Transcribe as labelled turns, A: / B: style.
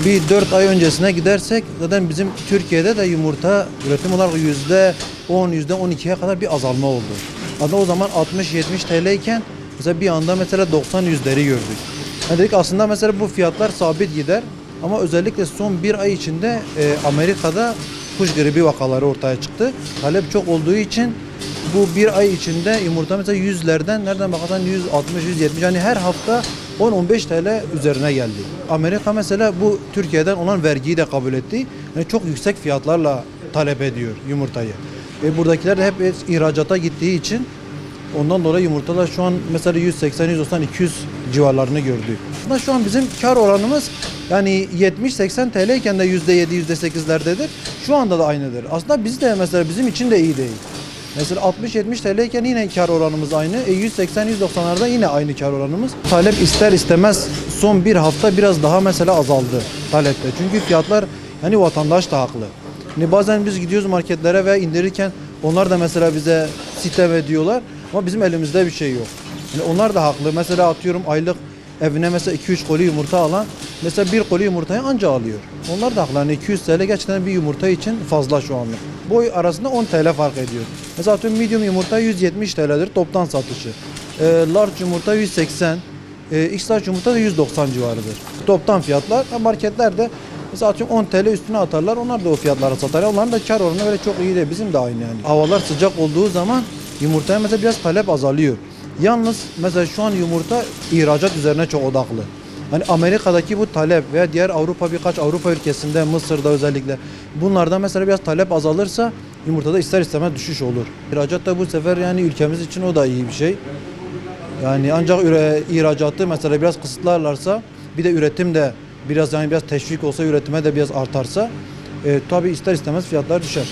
A: bir 4 ay öncesine gidersek zaten bizim Türkiye'de de yumurta üretim olarak %10, %12'ye kadar bir azalma oldu. Hatta o zaman 60-70 TL iken mesela bir anda mesela 90-100'leri gördük. Yani dedik aslında mesela bu fiyatlar sabit gider ama özellikle son bir ay içinde Amerika'da kuş gribi vakaları ortaya çıktı. Talep çok olduğu için bu bir ay içinde yumurta mesela 100'lerden nereden bakarsan 160, 170 yani her hafta 10-15 TL üzerine geldi. Amerika mesela bu Türkiye'den olan vergiyi de kabul etti. Yani çok yüksek fiyatlarla talep ediyor yumurtayı. Buradakiler de hep ihracata gittiği için ondan dolayı yumurtalar şu an mesela 180, 190, 200 civarlarını gördü. Aslında şu an bizim kar oranımız yani 70-80 TL iken de %7, %8'lerdedir. Şu anda da aynıdır. Aslında biz de mesela bizim için de iyi değil. Mesela 60-70 TL iken yine kar oranımız aynı. 180-190'larda yine aynı kar oranımız. Talep ister istemez son bir hafta biraz daha mesela azaldı talepte. Çünkü fiyatlar yani vatandaş da haklı. Yani bazen biz gidiyoruz marketlere ve indirirken onlar da mesela bize sitem ediyorlar. Ama bizim elimizde bir şey yok. Yani onlar da haklı. Mesela atıyorum aylık evine mesela 2-3 koli yumurta alan mesela bir koli yumurtayı anca alıyor. Onlar da haklı. Yani 200 TL gerçekten bir yumurta için fazla şu anlık. Boy arasında 10 TL fark ediyor. Mesela atıyorum medium yumurta 170 TL'dir toptan satışı. Large yumurta 180, X-large yumurta da 190 civarıdır. Toptan fiyatlar marketlerde mesela atıyorum 10 TL üstüne atarlar. Onlar da o fiyatlara satar. Onların da kar oranı böyle çok iyi değil. Bizim de aynı yani. Havalar sıcak olduğu zaman yumurtaya mesela biraz talep azalıyor. Yalnız mesela şu an yumurta ihracat üzerine çok odaklı. Hani Amerika'daki bu talep veya diğer birkaç Avrupa ülkesinde, Mısır'da özellikle bunlardan mesela biraz talep azalırsa yumurtada ister istemez düşüş olur. İhracat da bu sefer yani ülkemiz için o da iyi bir şey. Yani ancak ihracatı mesela biraz kısıtlarlarsa bir de üretim de biraz teşvik olsa üretime de biraz artarsa tabii ister istemez fiyatlar düşer.